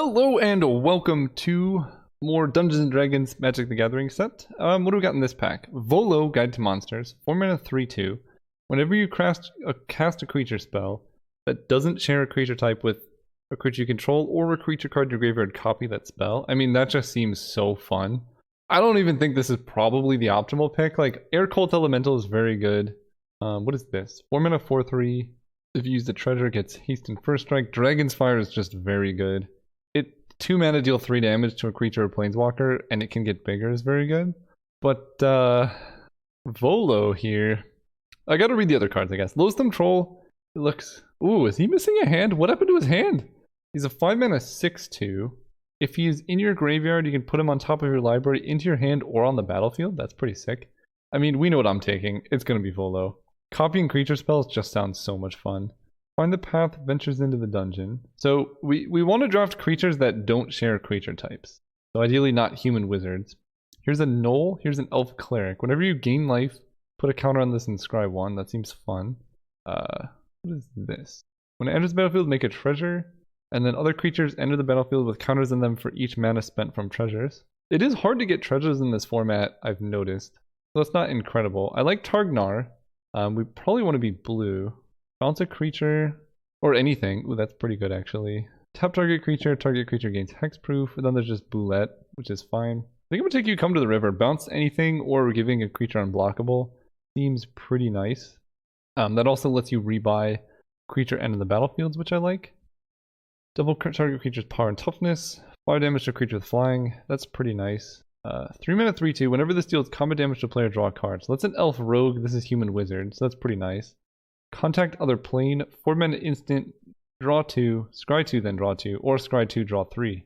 Hello and welcome to more Dungeons and Dragons Magic the Gathering set. What do we got in this pack? Volo, Guide to Monsters, 4 mana 3/2. Whenever you cast a creature spell that doesn't share a creature type with a creature you control or a creature card in your graveyard, copy that spell. I mean, that just seems so fun. I don't even think this is probably the optimal pick. Like, Air Cult Elemental is very good. What is this? 4 mana 4/3. If you use the treasure, it gets haste and first strike. Dragon's Fire is just very good. 2 mana deal 3 damage to a creature or planeswalker, and it can get bigger is very good. But Volo here, I gotta read the other cards, I guess. Loathsome Troll, it looks... Ooh, is he missing a hand? What happened to his hand? He's a 5 mana 6/2. If he's in your graveyard, you can put him on top of your library, into your hand, or on the battlefield. That's pretty sick. I mean, we know what I'm taking. It's gonna be Volo. Copying creature spells just sounds so much fun. Find the path, ventures into the dungeon. So we want to draft creatures that don't share creature types. So ideally not human wizards. Here's a Gnoll, here's an Elf Cleric. Whenever you gain life, put a counter on this and scry 1. That seems fun. What is this? When it enters the battlefield, make a treasure. And then other creatures enter the battlefield with counters on them for each mana spent from treasures. It is hard to get treasures in this format, I've noticed. So it's not incredible. I like Targnar. We probably want to be blue. Bounce a creature, or anything. Ooh, that's pretty good actually. Tap target creature gains hexproof, and then there's just Boulette, which is fine. I think I'm gonna take you Come to the River. Bounce anything, or giving a creature unblockable. Seems pretty nice. That also lets you rebuy creature end of the battlefields, which I like. Double target creature's power and toughness. 5 damage to a creature with flying. That's pretty nice. 3 mana 3/2. Whenever this deals combat damage to a player, draw a card. So that's an Elf Rogue. This is Human Wizard, so that's pretty nice. Contact other plane, 4 mana instant, draw 2, scry 2, then draw 2, or scry 2, draw 3.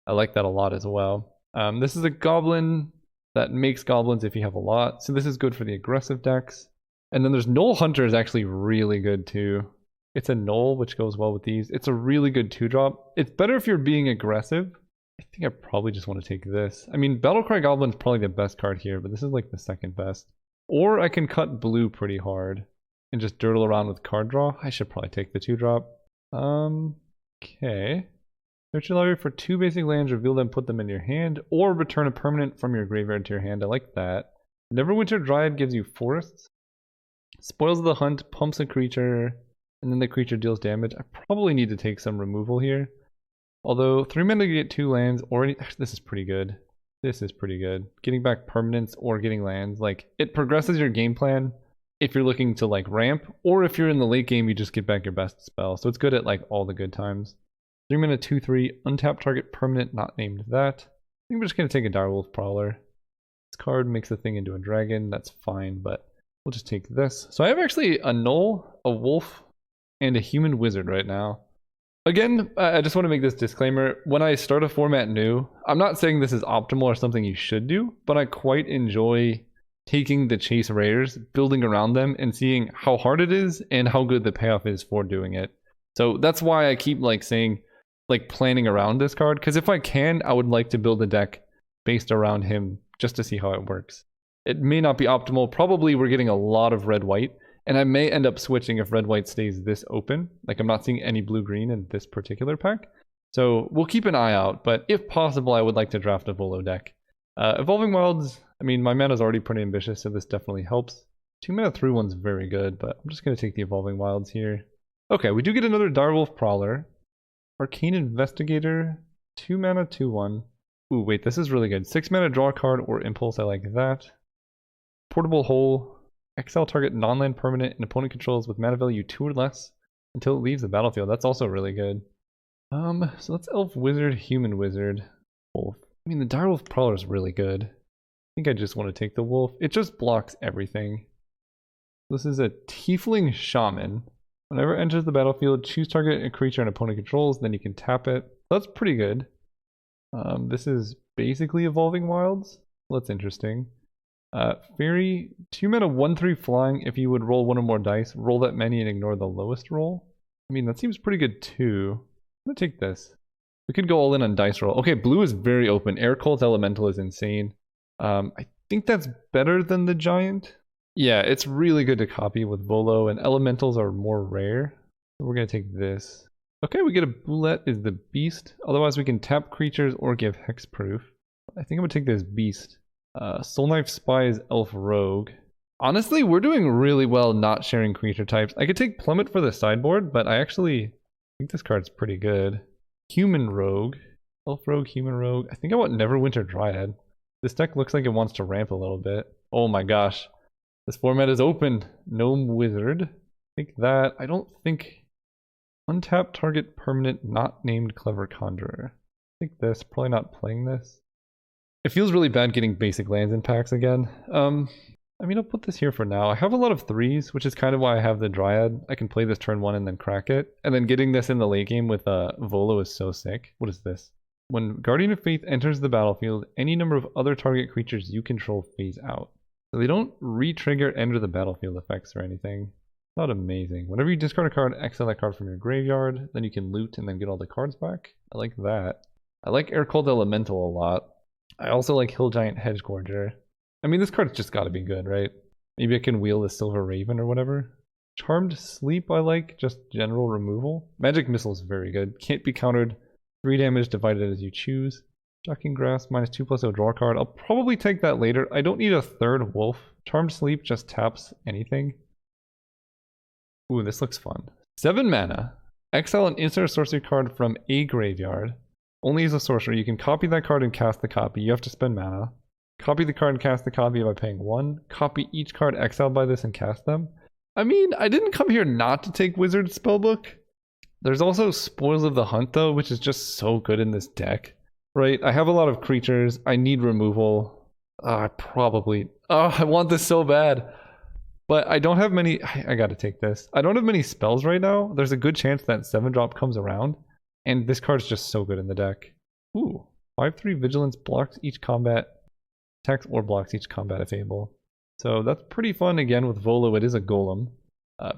I like that a lot as well. This is a goblin that makes goblins if you have a lot, so this is good for the aggressive decks. And then there's Gnoll Hunter is actually really good too. It's a Gnoll, which goes well with these. It's a really good 2-drop. It's better if you're being aggressive. I think I probably just want to take this. I mean, Battlecry Goblin's probably the best card here, but this is like the second best. Or I can cut blue pretty hard and just dirtle around with card draw. I should probably take the 2-drop. Okay. Search your library for 2 basic lands, reveal them, put them in your hand, or return a permanent from your graveyard to your hand. I like that. Neverwinter Dryad gives you forests. Spoils the hunt, pumps a creature, and then the creature deals damage. I probably need to take some removal here. Although 3 mana to get 2 lands, or actually, this is pretty good. This is pretty good. Getting back permanents or getting lands, like, it progresses your game plan if you're looking to like ramp, or if you're in the late game, you just get back your best spell. So it's good at like all the good times. 3 mana 2/3, untap target permanent, not named that. I think we're just gonna take a Direwolf Prowler. This card makes a thing into a dragon, that's fine, but we'll just take this. So I have actually a Gnoll, a Wolf, and a Human Wizard right now. Again, I just want to make this disclaimer. When I start a format new, I'm not saying this is optimal or something you should do, but I quite enjoy taking the chase rares, building around them, and seeing how hard it is and how good the payoff is for doing it. So that's why I keep like saying, like planning around this card, because if I can, I would like to build a deck based around him just to see how it works. It may not be optimal. Probably we're getting a lot of red-white, and I may end up switching if red-white stays this open. Like, I'm not seeing any blue-green in this particular pack. So we'll keep an eye out, but if possible, I would like to draft a Volo deck. Evolving Wilds, I mean, my mana's already pretty ambitious, so this definitely helps. 2 mana 3/1's very good, but I'm just going to take the Evolving Wilds here. Okay, we do get another Direwolf Prowler. Arcane Investigator, 2 mana 2/1. Ooh, wait, this is really good. 6 mana draw a card or impulse, I like that. Portable Hole, exile target non-land permanent and opponent controls with mana value 2 or less until it leaves the battlefield. That's also really good. So that's Elf Wizard, Human Wizard, Wolf. I mean, the Direwolf Prowler is really good. I think I just want to take the Wolf. It just blocks everything. This is a Tiefling Shaman. Whenever it enters the battlefield, choose target a creature an opponent controls, then you can tap it. That's pretty good. This is basically Evolving Wilds. That's interesting. Fairy, 2 mana 1/3 flying. If you would roll 1 or more dice, roll that many and ignore the lowest roll. I mean, that seems pretty good too. I'm gonna take this. We could go all in on dice roll. Okay, blue is very open. Air Cult Elemental is insane. I think that's better than the Giant. Yeah, it's really good to copy with Volo, and Elementals are more rare. So we're going to take this. Okay, we get a Boulette is the beast. Otherwise we can tap creatures or give hexproof. I think I'm gonna take this beast. Soul Knife Spy is Elf Rogue. Honestly, we're doing really well not sharing creature types. I could take Plummet for the sideboard, but I actually think this card's pretty good. Human Rogue. Elf Rogue, Human Rogue. I think I want Neverwinter Dryad. This deck looks like it wants to ramp a little bit. Oh my gosh. This format is open. Gnome Wizard. Think that. I don't think... Untap target permanent not named Clever Conjurer. I think this. Probably not playing this. It feels really bad getting basic lands in packs again. I mean, I'll put this here for now. I have a lot of 3s, which is kind of why I have the Dryad. I can play this turn 1 and then crack it. And then getting this in the late game with Volo is so sick. What is this? When Guardian of Faith enters the battlefield, any number of other target creatures you control phase out. So they don't re-trigger enter the battlefield effects or anything. Not amazing. Whenever you discard a card, exile that card from your graveyard. Then you can loot and then get all the cards back. I like that. I like Air Cold Elemental a lot. I also like Hill Giant Hedgegorger. I mean, this card's just gotta be good, right? Maybe I can wheel the Silver Raven or whatever. Charmed Sleep I like, just general removal. Magic Missile is very good. Can't be countered. 3 damage divided as you choose. Shocking Grasp, -2/0 draw card. I'll probably take that later. I don't need a 3rd wolf. Charmed Sleep just taps anything. Ooh, this looks fun. 7 mana. Exile an instant sorcery card from a graveyard. Only as a sorcerer. You can copy that card and cast the copy. You have to spend mana. Copy the card and cast the copy by paying 1. Copy each card exiled by this and cast them. I mean, I didn't come here not to take Wizard Spellbook. There's also Spoils of the Hunt though, which is just so good in this deck. Right? I have a lot of creatures. I need removal. I want this so bad. But I don't have many... I gotta take this. I don't have many spells right now. There's a good chance that 7-drop comes around. And this card's just so good in the deck. Ooh. 5/3 Vigilance blocks each combat... attacks or blocks each combat if able. So that's pretty fun. Again, with Volo, it is a golem.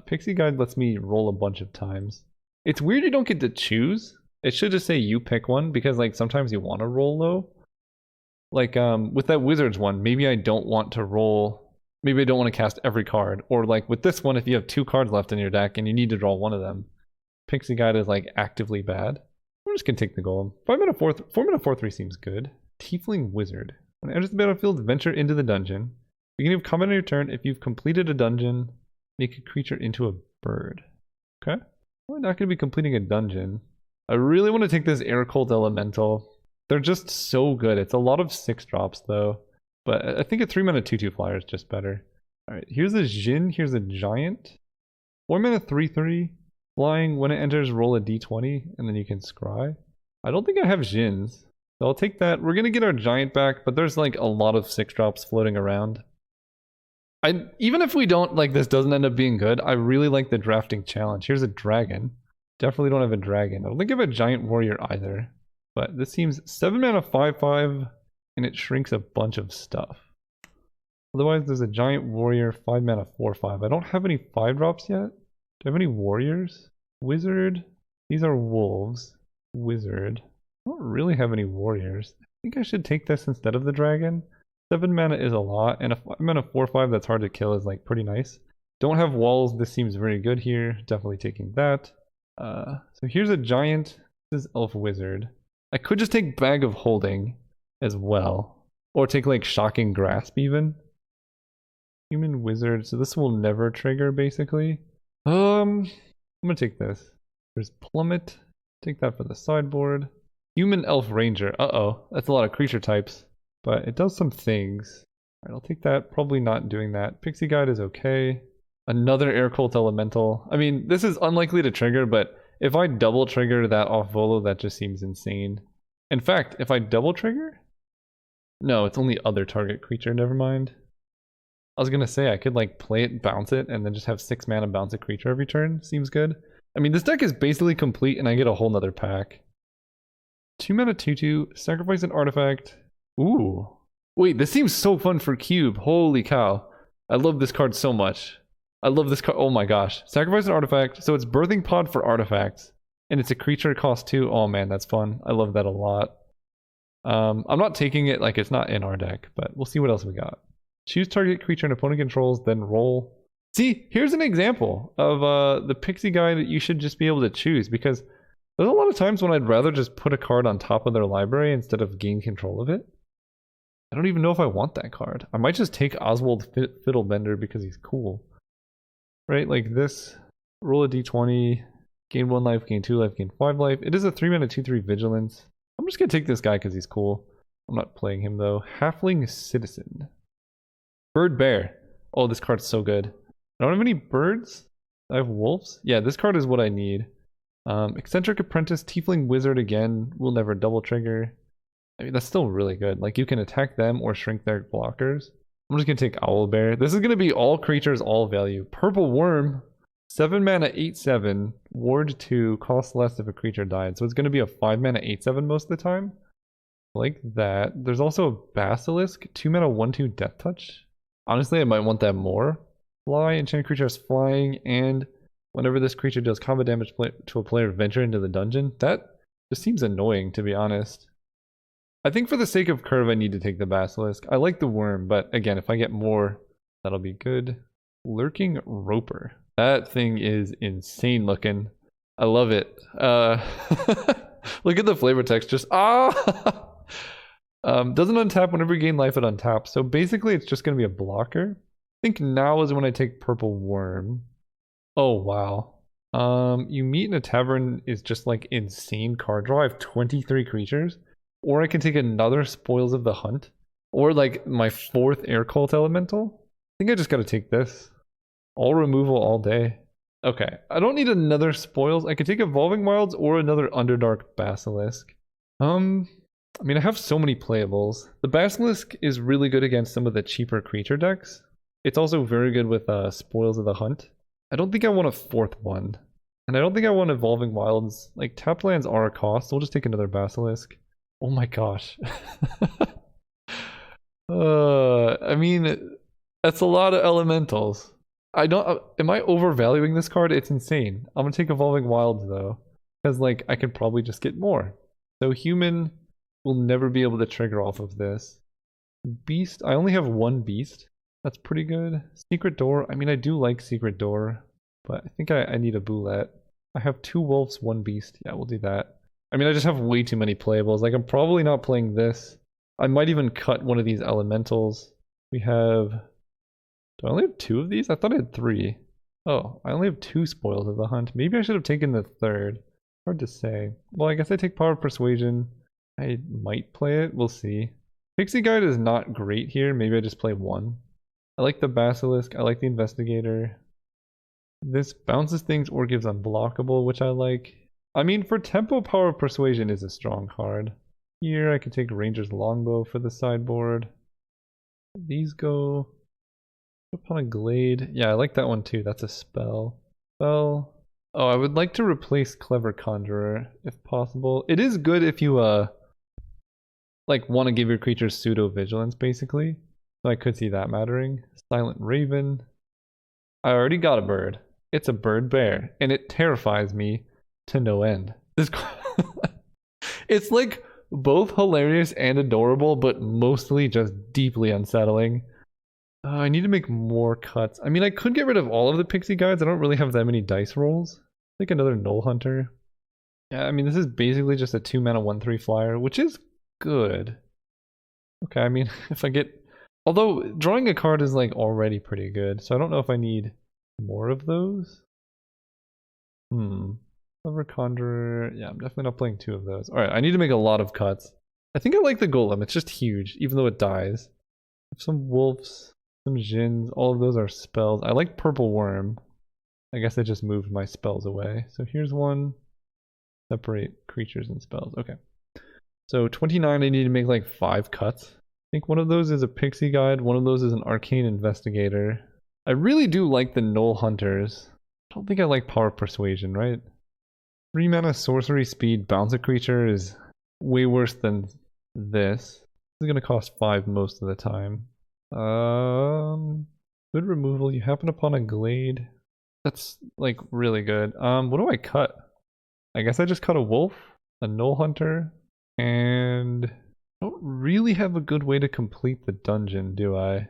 Pixie Guide lets me roll a bunch of times. It's weird you don't get to choose. It should just say you pick one, because like sometimes you want to roll low. Like with that Wizards one, maybe I don't want to roll... Maybe I don't want to cast every card. Or like with this one, if you have 2 cards left in your deck and you need to draw one of them, Pixie Guide is like actively bad. I'm just gonna take the golem. 4 mana 4/3 seems good. Tiefling Wizard. When it enters the battlefield, venture into the dungeon. Beginning of combat on your turn, if you've completed a dungeon, make a creature into a bird. Okay. We're not going to be completing a dungeon. I really want to take this Air Cold Elemental. They're just so good. It's a lot of 6-drops though. But I think a 3 mana 2/2 flyer is just better. Alright, here's a Jin, here's a Giant. 4 mana 3/3. Flying, when it enters, roll a d20, and then you can scry. I don't think I have Jins. So I'll take that. We're going to get our Giant back, but there's like a lot of 6-drops floating around. Even if we don't, like this doesn't end up being good, I really like the drafting challenge. Here's a Dragon. Definitely don't have a Dragon. I don't think I have a Giant Warrior either. But this seems 7 mana 5/5, and it shrinks a bunch of stuff. Otherwise, there's a Giant Warrior 5 mana 4/5. I don't have any 5-drops yet. Do I have any Warriors? Wizard. These are Wolves. Wizard. I don't really have any Warriors. I think I should take this instead of the Dragon. 7 mana is a lot, and a 5 mana 4/5 that's hard to kill is like pretty nice. Don't have walls. This seems very good here. Definitely taking that. So here's a Giant. This is Elf Wizard. I could just take Bag of Holding as well. Or take like Shocking Grasp even. Human Wizard. So this will never trigger basically. I'm gonna take this. There's Plummet. Take that for the sideboard. Human Elf Ranger. Uh-oh. That's a lot of creature types. But it does some things. Alright, I'll take that. Probably not doing that. Pixie Guide is okay. Another Air Cult Elemental. I mean, this is unlikely to trigger, but if I double trigger that off Volo, that just seems insane. In fact, if I double trigger? No, it's only other target creature. Never mind. I was gonna say I could like play it, bounce it, and then just have 6 mana bounce a creature every turn. Seems good. I mean, this deck is basically complete, and I get a whole nother pack. 2 mana 2/2. Sacrifice an artifact. Ooh. Wait, this seems so fun for Cube. Holy cow. I love this card so much. I love this card. Oh my gosh. Sacrifice an artifact. So it's Birthing Pod for artifacts. And it's a creature cost 2. Oh man, that's fun. I love that a lot. I'm not taking it, like it's not in our deck, but we'll see what else we got. Choose target creature an opponent controls, then roll. See, here's an example of the Pixie Guide that you should just be able to choose, because There's a lot of times when I'd rather just put a card on top of their library instead of gain control of it. I don't even know if I want that card. I might just take Oswald Fiddlebender because he's cool. Right, like this, roll a d20, gain 1 life, gain 2 life, gain 5 life. It is a 3-mana 2/3 vigilance. I'm just gonna take this guy because he's cool. I'm not playing him though. Halfling Citizen. Bird Bear. Oh, this card's so good. I don't have any birds. I have wolves. Yeah, this card is what I need. Eccentric Apprentice, Tiefling Wizard again. Will never double trigger. I mean, that's still really good. Like, you can attack them or shrink their blockers. I'm just gonna take Owlbear. This is gonna be all creatures, all value. Purple Worm. 7 mana 8/7. Ward 2. Costs less if a creature died. So it's gonna be a 5 mana 8/7 most of the time. Like that. There's also a Basilisk. 2 mana 1/2 Death Touch. Honestly, I might want that more. Fly. Enchanted creature has flying, and whenever this creature does combat damage to a player, venture into the dungeon. That just seems annoying, to be honest. I think for the sake of curve, I need to take the Basilisk. I like the Worm, but again, if I get more, that'll be good. Lurking Roper. That thing is insane looking. I love it. Look at the flavor text. Just doesn't untap whenever you gain life, it untaps. So basically, it's just going to be a blocker. I think now is when I take Purple Worm. Oh, wow. You meet in a tavern is just like insane card draw. I have 23 creatures. Or I can take another Spoils of the Hunt. Or like my 4th Air Cult Elemental. I think I just gotta take this. All removal all day. Okay, I don't need another Spoils. I could take Evolving Wilds or another Underdark Basilisk. I mean, I have so many playables. The Basilisk is really good against some of the cheaper creature decks. It's also very good with Spoils of the Hunt. I don't think I want a 4th one. And I don't think I want Evolving Wilds. Like, tapped lands are a cost, so we'll just take another Basilisk. Oh my gosh. I mean, that's a lot of elementals. Am I overvaluing this card? It's insane. I'm gonna take Evolving Wilds though, because like I could probably just get more. So human will never be able to trigger off of this. Beast, I only have 1 beast. That's pretty good. Secret Door, I mean, I do like Secret Door, but I think I need a Boulette. I have 2 wolves, 1 beast. Yeah, we'll do that. I mean, I just have way too many playables. Like, I'm probably not playing this. I might even cut one of these elementals. We have... Do I only have 2 of these? I thought I had 3. Oh, I only have 2 Spoils of the Hunt. Maybe I should have taken the 3rd. Hard to say. Well, I guess I take Power of Persuasion. I might play it. We'll see. Pixie Guide is not great here. Maybe I just play 1. I like the Basilisk. I like the Investigator. This bounces things or gives unblockable, which I like. I mean, for tempo, Power of Persuasion is a strong card. Here, I could take Ranger's Longbow for the sideboard. These go upon a Glade. Yeah, I like that one too. That's a spell. Spell. Oh, I would like to replace Clever Conjurer if possible. It is good if you like want to give your creatures pseudo vigilance, basically. So I could see that mattering. Silent Raven. I already got a bird. It's a bird bear, and it terrifies me to no end. This it's like both hilarious and adorable, but mostly just deeply unsettling. I need to make more cuts. I mean, I could get rid of all of the Pixie Guides. I don't really have that many dice rolls. Like another Null Hunter. Yeah, I mean, this is basically just a 2 mana 1/3 flyer, which is good. Okay, I mean, if I get... Although, drawing a card is like already pretty good, so I don't know if I need more of those. Clever Conjurer. Yeah, I'm definitely not playing 2 of those. Alright, I need to make a lot of cuts. I think I like the Golem. It's just huge, even though it dies. Some wolves, some Djinns, all of those are spells. I like Purple Worm. I guess I just moved my spells away. So here's one. Separate creatures and spells. Okay. So 29, I need to make like 5 cuts. I think one of those is a Pixie Guide. One of those is an Arcane Investigator. I really do like the Null Hunters. I don't think I like Power of Persuasion, right? 3 mana sorcery speed bounce a creature is way worse than this. This is going to cost 5 most of the time. Good removal. You happen upon a Glade. That's like really good. What do I cut? I guess I just cut a wolf, a Null Hunter, and I don't really have a good way to complete the dungeon, do I?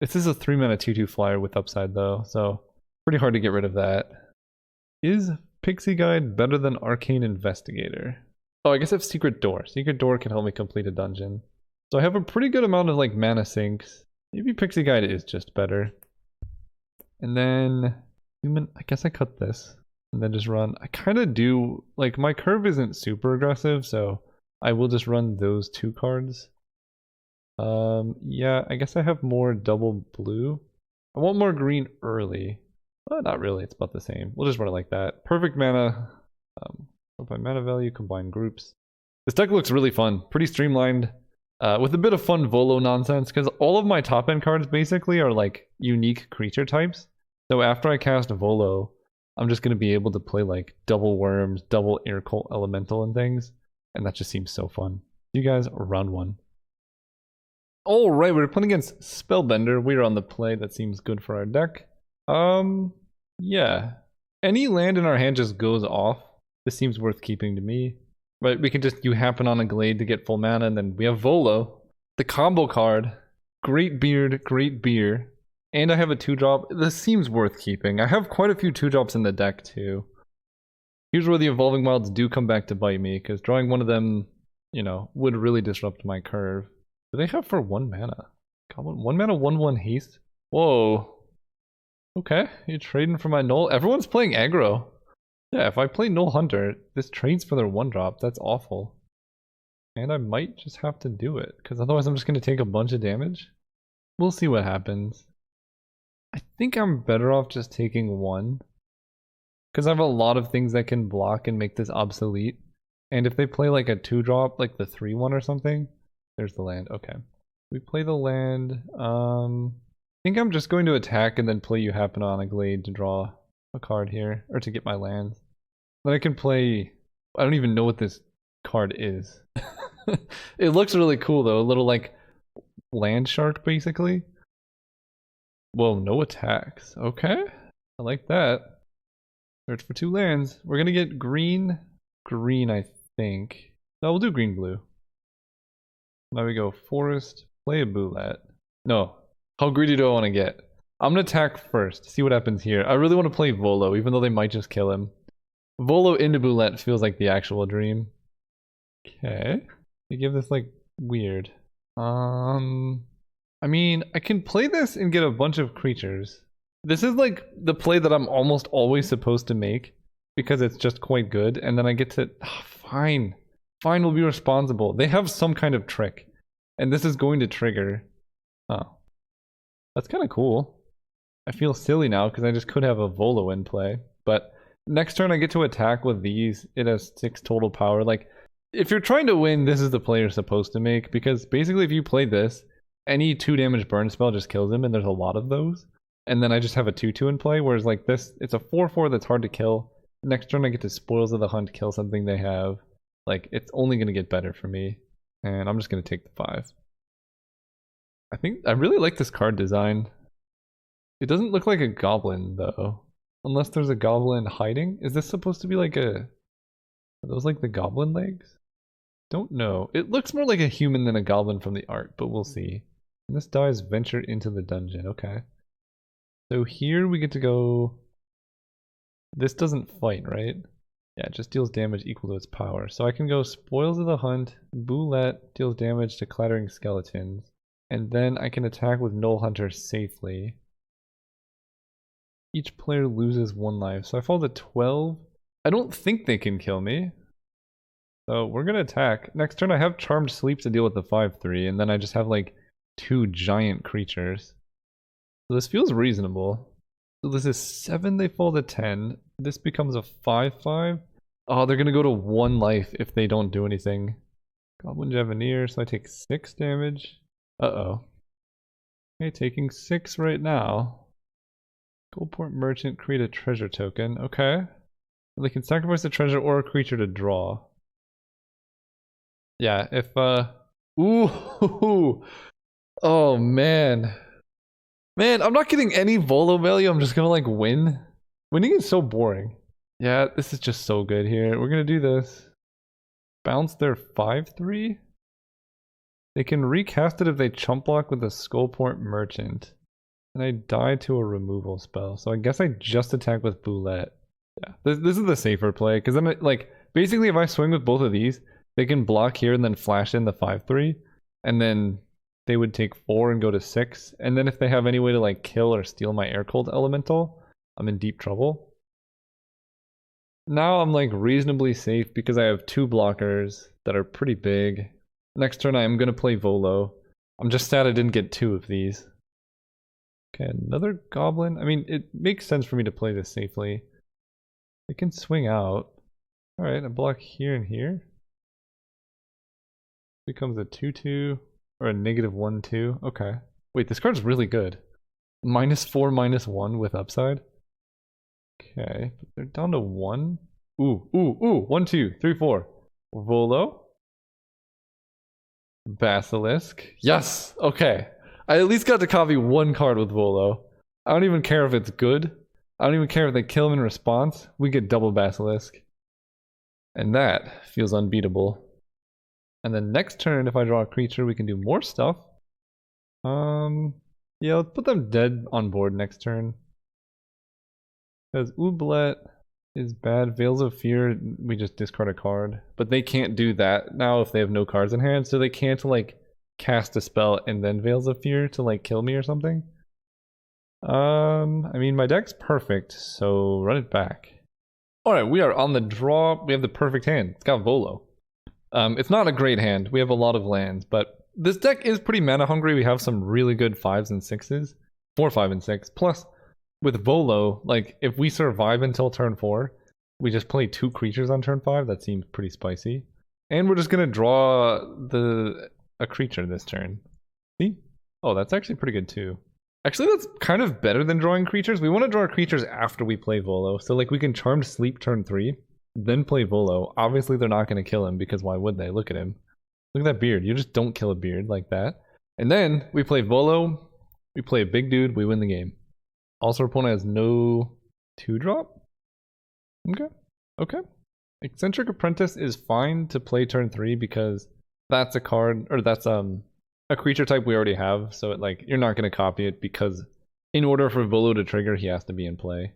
This is a 3 mana 2/2 flyer with upside though, so pretty hard to get rid of that. Is Pixie Guide better than Arcane Investigator? Oh, I guess I have Secret Door. Secret Door can help me complete a dungeon. So I have a pretty good amount of like mana sinks. Maybe Pixie Guide is just better. And then human, I guess I cut this and then just run. I kind of do, like my curve isn't super aggressive, so I will just run those 2 cards. Yeah, I guess I have more double blue. I want more green early. Well, not really, it's about the same. We'll just run it like that. Perfect mana. By mana value, combine groups. This deck looks really fun, pretty streamlined, with a bit of fun Volo nonsense, because all of my top end cards basically are like unique creature types. So after I cast Volo, I'm just going to be able to play like double worms, double air cult elemental and things, and that just seems so fun. See you guys round 1. Alright, we're playing against Spellbender. We're on the play. That seems good for our deck. Yeah. Any land in our hand just goes off. This seems worth keeping to me. Right, we can just, you happen on a Glade to get full mana, and then we have Volo. The combo card. Great beard, great beer. And I have a 2-drop. This seems worth keeping. I have quite a few 2-drops in the deck too. Here's where the Evolving Wilds do come back to bite me, because drawing one of them, you know, would really disrupt my curve. Do they have for 1 mana? Goblin, 1 mana, 1/1 haste? Whoa. Okay, you're trading for my Null. Everyone's playing aggro. Yeah, if I play Null Hunter, this trades for their 1-drop. That's awful. And I might just have to do it, because otherwise I'm just going to take a bunch of damage. We'll see what happens. I think I'm better off just taking 1. Because I have a lot of things that can block and make this obsolete. And if they play like a 2-drop, like the 3/1 or something, there's the land. Okay. We play the land. I think I'm just going to attack and then play You Happen on a Glade to draw a card here, or to get my lands. Then I can play, I don't even know what this card is. It looks really cool though, a little like land shark basically. Whoa, no attacks. Okay, I like that. Search for 2 lands. We're gonna get green, green I think. No, we'll do green, blue. Now we go forest, play a boulette. No, how greedy do I want to get? I'm gonna attack first, see what happens here. I really want to play Volo, even though they might just kill him. Volo into boulette feels like the actual dream. Okay, they give this like weird. I mean, I can play this and get a bunch of creatures. This is like the play that I'm almost always supposed to make, because it's just quite good, and then I get to, fine. Fine, we'll be responsible. They have some kind of trick, and this is going to trigger. Oh. That's kind of cool. I feel silly now because I just could have a Volo in play, but next turn I get to attack with these. It has 6 total power. Like, if you're trying to win, this is the play you're supposed to make, because basically if you play this, any 2 damage burn spell just kills him, and there's a lot of those. And then I just have a 2/2 in play, whereas like this, it's a 4/4 that's hard to kill. Next turn I get to Spoils of the Hunt, kill something they have. Like, it's only going to get better for me. And I'm just going to take the 5. I think I really like this card design. It doesn't look like a goblin, though. Unless there's a goblin hiding. Is this supposed to be like a... Are those like the goblin legs? Don't know. It looks more like a human than a goblin from the art, but we'll see. And this dies ventured into the dungeon. Okay. So here we get to go... This doesn't fight, right? Yeah, it just deals damage equal to its power. So I can go Spoils of the Hunt, Boulette deals damage to clattering skeletons, and then I can attack with Null Hunter safely. Each player loses 1 life, so I fall to 12. I don't think they can kill me. So we're gonna attack. Next turn I have Charmed Sleep to deal with the 5/3, and then I just have like 2 giant creatures. So this feels reasonable. So this is 7, they fall to 10. This becomes a 5/5. Oh, they're gonna go to 1 life if they don't do anything. Goblin Javenier, so I take 6 damage. Uh-oh. Okay, taking 6 right now. Goldport Merchant, create a treasure token. Okay. They can sacrifice a treasure or a creature to draw. Yeah, if, Ooh! Oh, man. Man, I'm not getting any Volo value, I'm just gonna, like, win. Winning is so boring. Yeah, this is just so good here. We're gonna do this. Bounce their 5/3? They can recast it if they chump block with a Skullport Merchant. And I die to a removal spell, so I guess I just attack with Boulette. Yeah, this is the safer play, because then, like, basically if I swing with both of these, they can block here and then flash in the 5/3, and then they would take 4 and go to 6, and then if they have any way to, like, kill or steal my air cold elemental, I'm in deep trouble. Now I'm, like, reasonably safe because I have 2 blockers that are pretty big. Next turn I am going to play Volo. I'm just sad I didn't get 2 of these. Okay, another goblin. I mean, it makes sense for me to play this safely. It can swing out. Alright, a block here and here. Becomes a 2/2 or a -1/2. Okay. Wait, this card's really good. -4, -1 with upside. Okay, but they're down to 1. Ooh, ooh, ooh. 1, 2, 3, 4. Volo. Basilisk. Yes! Okay. I at least got to copy 1 card with Volo. I don't even care if it's good. I don't even care if they kill him in response. We get double Basilisk. And that feels unbeatable. And then next turn, if I draw a creature, we can do more stuff. Yeah, let's put them dead on board next turn. Because Oublet is bad. Veils of Fear, we just discard a card. But they can't do that now if they have no cards in hand, so they can't, like, cast a spell and then Veils of Fear to, like, kill me or something. I mean, my deck's perfect, so run it back. Alright, we are on the draw. We have the perfect hand. It's got Volo. It's not a great hand. We have a lot of lands, but this deck is pretty mana hungry. We have some really good 5s and 6s. 4, 5, and 6. Plus, with Volo, like, if we survive until turn 4, we just play 2 creatures on turn 5. That seems pretty spicy. And we're just gonna draw a creature this turn. See? Oh, that's actually pretty good too. Actually, that's kind of better than drawing creatures. We want to draw creatures after we play Volo. So, like, we can Charmed Sleep turn 3, then play Volo. Obviously, they're not going to kill him, because why would they? Look at him. Look at that beard. You just don't kill a beard like that. And then we play Volo. We play a big dude. We win the game. Also, our opponent has no 2-drop. Okay. Okay. Eccentric Apprentice is fine to play turn 3 because that's a card, or that's a creature type we already have, so it, like, you're not going to copy it because in order for Volo to trigger, he has to be in play.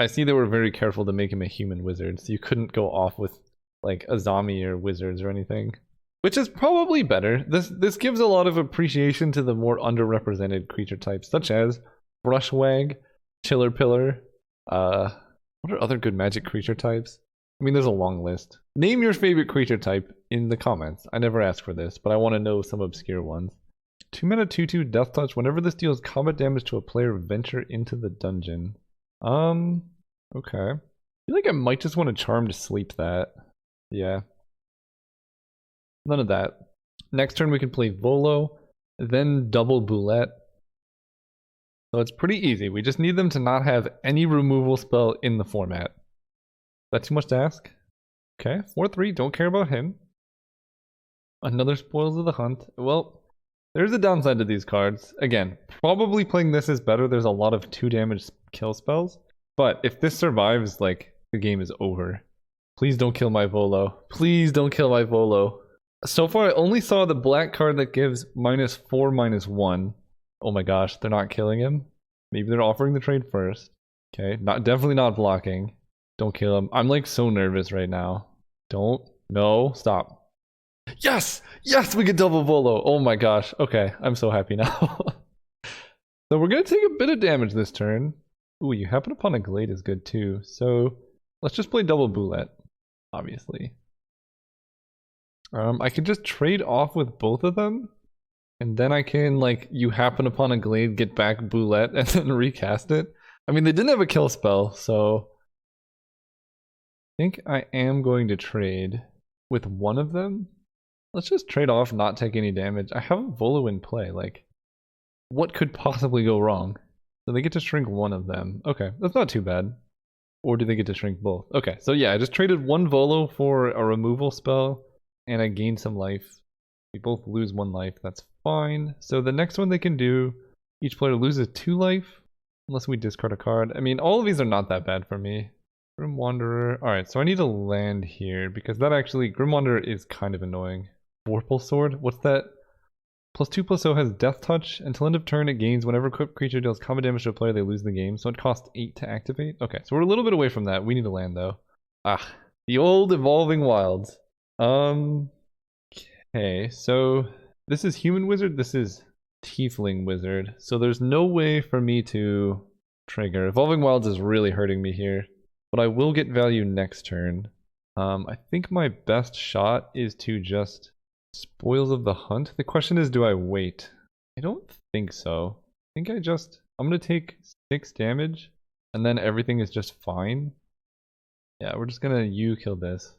I see they were very careful to make him a human wizard, so you couldn't go off with, like, Azami or wizards or anything. Which is probably better. This gives a lot of appreciation to the more underrepresented creature types, such as Brushwag, Chiller Pillar. What are other good Magic creature types? I mean, there's a long list. Name your favorite creature type in the comments. I never asked for this, but I want to know some obscure ones. 2 mana 2/2 Death Touch. Whenever this deals combat damage to a player, venture into the dungeon. Okay. I feel like I might just want to Charm to Sleep that. Yeah. None of that. Next turn we can play Volo, then double Boulette. So it's pretty easy. We just need them to not have any removal spell in the format. Is that too much to ask? Okay, 4/3, don't care about him. Another Spoils of the Hunt. Well, there's a downside to these cards. Again, probably playing this is better. There's a lot of 2 damage kill spells. But if this survives, like, the game is over. Please don't kill my Volo. Please don't kill my Volo. So far, I only saw the black card that gives -4, -1. Oh my gosh, they're not killing him. Maybe they're offering the trade first. Okay, definitely not blocking. Don't kill him. I'm, like, so nervous right now. Don't. No, stop. Yes! Yes, we get double Volo. Oh my gosh. Okay, I'm so happy now. So we're gonna take a bit of damage this turn. Ooh, you happen upon a Glade is good too. So let's just play double Boulette, obviously. I could just trade off with both of them. And then I can, like, you happen upon a Glade, get back Boulette, and then recast it. I mean, they didn't have a kill spell, so I think I am going to trade with one of them. Let's just trade off, not take any damage. I have a Volo in play, like, what could possibly go wrong? So they get to shrink one of them. Okay, that's not too bad. Or do they get to shrink both? Okay, so yeah, I just traded one Volo for a removal spell, and I gained some life. We both lose 1 life, that's fine. So the next one they can do, each player loses 2 life, unless we discard a card. I mean, all of these are not that bad for me. Grim Wanderer. Alright, so I need to land here, because that actually, Grim Wanderer is kind of annoying. Vorpal Sword? What's that? +2/+0 has Death Touch. Until end of turn, it gains whenever equipped creature deals combat damage to a player, they lose the game. So it costs 8 to activate. Okay, so we're a little bit away from that. We need to land though. Ah, the old Evolving Wilds. Okay, so this is Human Wizard. This is Tiefling Wizard. So there's no way for me to trigger. Evolving Wilds is really hurting me here. But I will get value next turn. I think my best shot is to just Spoils of the Hunt. The question is, do I wait? I don't think so. I think I'm gonna take 6 damage and then everything is just fine. Yeah, we're just gonna kill this.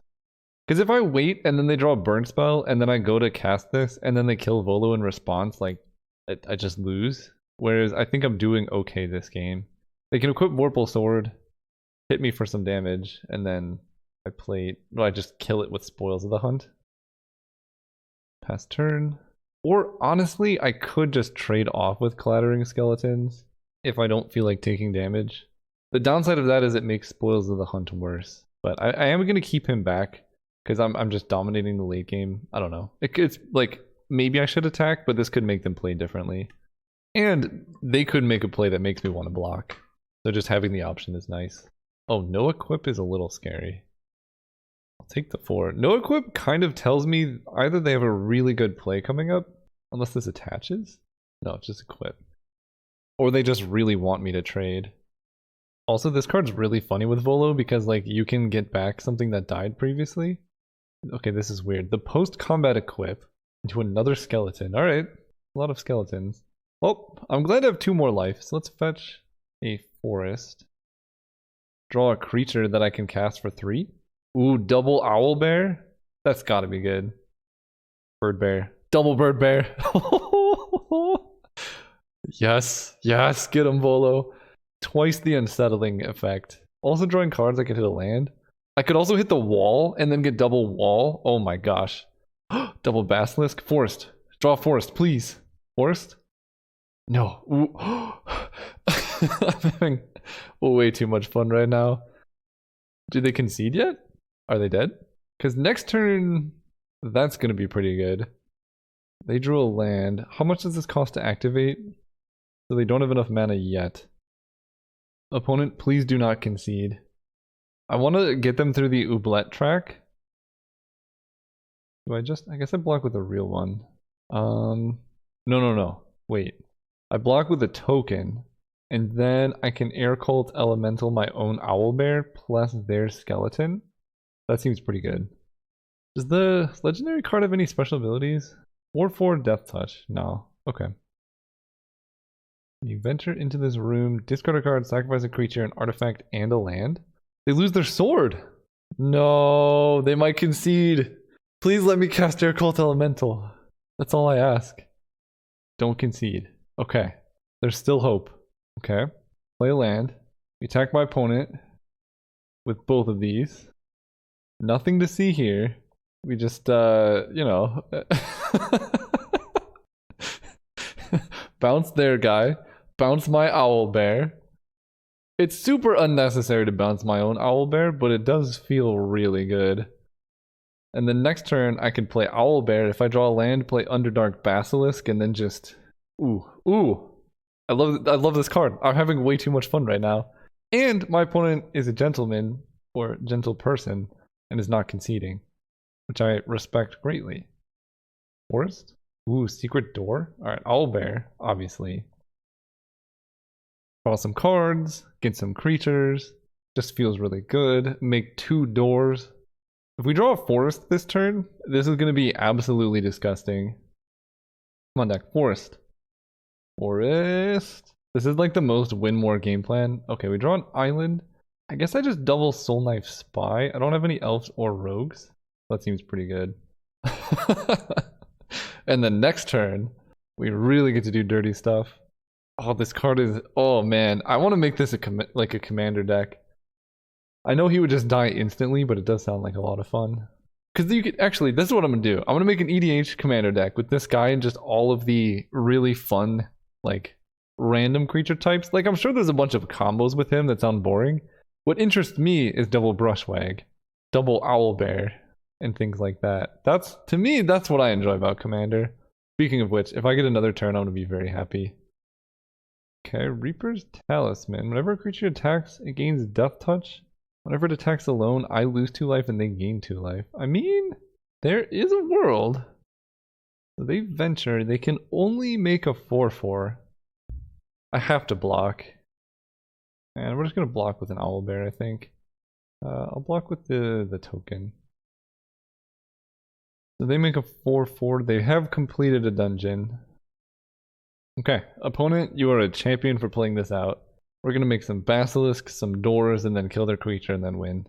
Because if I wait and then they draw a burn spell and then I go to cast this and then they kill Volo in response, like I just lose. Whereas I think I'm doing okay this game. They can equip Vorpal Sword, hit me for some damage, and then I just kill it with Spoils of the Hunt. Pass turn. Or honestly, I could just trade off with Clattering Skeletons if I don't feel like taking damage. The downside of that is it makes Spoils of the Hunt worse. But I am going to keep him back because I'm just dominating the late game. I don't know. It's like, maybe I should attack, but this could make them play differently. And they could make a play that makes me want to block. So just having the option is nice. Oh, no equip is a little scary. I'll take the 4. No equip kind of tells me either they have a really good play coming up, unless this attaches. No, it's just equip. Or they just really want me to trade. Also, this card's really funny with Volo because like you can get back something that died previously. Okay, this is weird. The post-combat equip into another skeleton. Alright, a lot of skeletons. Oh, I'm glad I have 2 more life. So let's fetch a forest. Draw a creature that I can cast for 3. Ooh, double owl bear? That's gotta be good. Bird bear. Double bird bear. Yes, yes, get him, Volo. Twice the unsettling effect. Also drawing cards, I could hit a land. I could also hit the wall and then get double wall. Oh my gosh. Double basilisk. Forest. Draw a forest, please. Forest? No. I'm having way too much fun right now. Did they concede yet? Are they dead? Because next turn, that's going to be pretty good. They drew a land. How much does this cost to activate? So they don't have enough mana yet. Opponent, please do not concede. I want to get them through the Oublet track. Do I guess I block with a real one. No. Wait. I block with a token, and then I can Air Cult Elemental my own Owlbear plus their skeleton. That seems pretty good. Does the legendary card have any special abilities? 4/4 Death Touch. No. Okay. You venture into this room, discard a card, sacrifice a creature, an artifact, and a land. They lose their sword. No, they might concede. Please let me cast Air Cult Elemental. That's all I ask. Don't concede. Okay. There's still hope. Okay. Play a land. We attack my opponent with both of these. Nothing to see here. We just, you know. Bounce their guy. Bounce my Owlbear. It's super unnecessary to bounce my own Owlbear, but it does feel really good. And then next turn, I can play Owlbear. If I draw a land, play Underdark Basilisk, and then just... Ooh. I love this card. I'm having way too much fun right now. And my opponent is a gentleman, or gentle person, and is not conceding, which I respect greatly. Forest? Ooh, Secret Door? Alright, Owlbear, obviously. Draw some cards, get some creatures. Just feels really good. Make 2 doors. If we draw a forest this turn, this is going to be absolutely disgusting. Come on, deck. Forest. Forest. This is like the most win more game plan. Okay, we draw an island. I guess I just double Soul Knife Spy. I don't have any elves or rogues. That seems pretty good. And then next turn, we really get to do dirty stuff. Oh, this card is... Oh man, I want to make this a commander deck. I know he would just die instantly, but it does sound like a lot of fun. Because you could... Actually, this is what I'm going to do. I'm going to make an EDH commander deck with this guy and just all of the really fun, like, random creature types. Like, I'm sure there's a bunch of combos with him that sound boring. What interests me is double Brushwag, double Owlbear, and things like that. To me, that's what I enjoy about Commander. Speaking of which, if I get another turn, I'm gonna be very happy. Okay, Reaper's Talisman. Whenever a creature attacks, it gains Death Touch. Whenever it attacks alone, I lose 2 life and they gain 2 life. I mean, there is a world. So they venture, they can only make a 4/4. I have to block. And we're just gonna block with an Owlbear, I think. I'll block with the token. So they make a 4/4. They have completed a dungeon. Okay, opponent, you are a champion for playing this out. We're gonna make some basilisks, some doors, and then kill their creature and then win.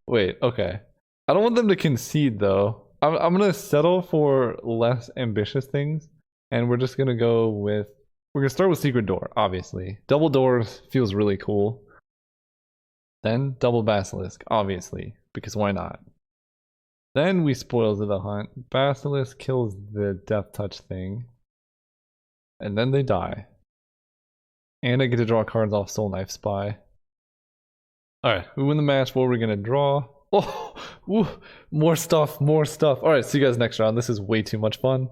Wait, okay. I don't want them to concede though. I'm gonna settle for less ambitious things, and we're just gonna go with. We're gonna start with Secret Door, obviously. Double doors feels really cool. Then double basilisk, obviously, because why not? Then we Spoils of the Hunt. Basilisk kills the Death Touch thing. And then they die. And I get to draw cards off Soul Knife Spy. Alright, we win the match. What are we gonna draw? Oh, woo, more stuff, more stuff. Alright, see you guys next round. This is way too much fun.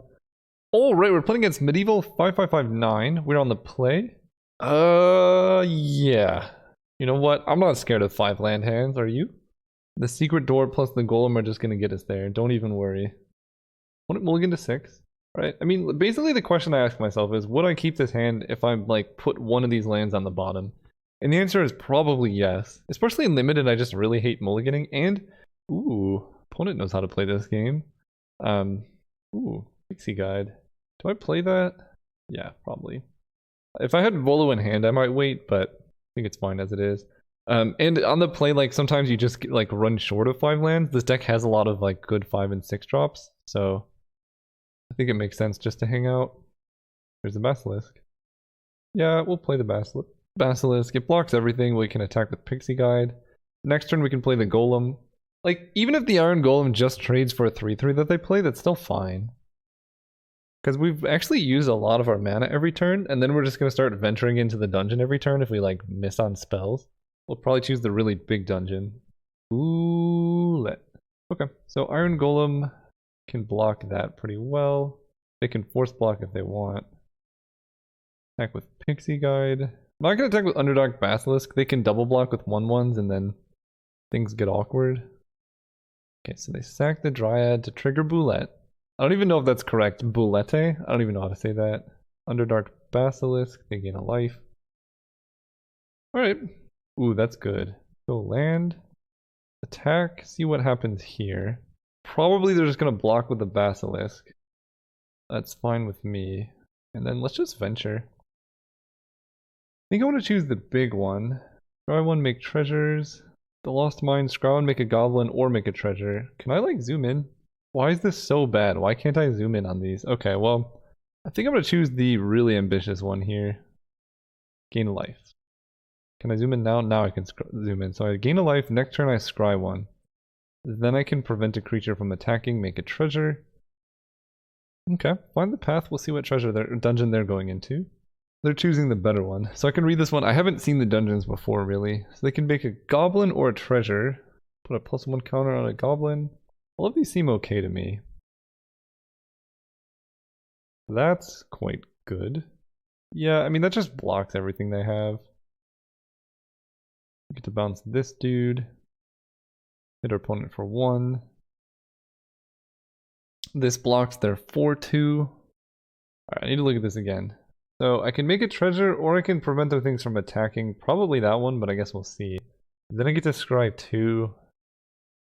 Alright, we're playing against Medieval 5559. We're on the play. Yeah. You know what? I'm not scared of 5 land hands, are you? The Secret Door plus the Golem are just gonna get us there. Don't even worry. Mulligan to 6. Right? I mean, basically the question I ask myself is, would I keep this hand if I like put one of these lands on the bottom? And the answer is probably yes. Especially in Limited, I just really hate mulliganing. And, ooh, opponent knows how to play this game. Ooh, Pixie Guide. Do I play that? Yeah, probably. If I had Volo in hand, I might wait, but I think it's fine as it is. And on the play, like, sometimes you just like run short of 5 lands. This deck has a lot of like good 5 and 6 drops, so I think it makes sense just to hang out. There's the Basilisk. Yeah, we'll play the Basilisk. It blocks everything. We can attack with Pixie Guide. Next turn we can play the Golem. Like, even if the Iron Golem just trades for a 3/3 that they play, that's still fine. Because we've actually used a lot of our mana every turn, and then we're just going to start venturing into the dungeon every turn if we like miss on spells. We'll probably choose the really big dungeon. Ooh, okay, so Iron Golem can block that pretty well. They can force block if they want. Attack with Pixie Guide. I'm not going to attack with Underdark Basilisk. They can double block with 1/1s and then things get awkward. Okay, so they sack the Dryad to trigger Boulette. I don't even know if that's correct. Boulette? I don't even know how to say that. Underdark Basilisk. They gain a life. Alright. Ooh, that's good. So land. Attack. See what happens here. Probably they're just going to block with the Basilisk. That's fine with me. And then let's just venture. I think I want to choose the big one. Scry one, make treasures. The Lost Mine, scry one, make a goblin, or make a treasure. Can I like zoom in? Why is this so bad? Why can't I zoom in on these? Okay, well, I think I'm going to choose the really ambitious one here. Gain a life. Can I zoom in now? Now I can zoom in. So I gain a life, next turn I scry one. Then I can prevent a creature from attacking, make a treasure. Okay, find the path, we'll see what dungeon they're going into. They're choosing the better one. So I can read this one. I haven't seen the dungeons before, really. So they can make a goblin or a treasure. Put a +1 counter on a goblin. All of these seem okay to me. That's quite good. Yeah, I mean, that just blocks everything they have. We get to bounce this dude. Hit our opponent for 1. This blocks their 4/2. Alright, I need to look at this again. So I can make a treasure, or I can prevent other things from attacking. Probably that one, but I guess we'll see. Then I get to scry 2.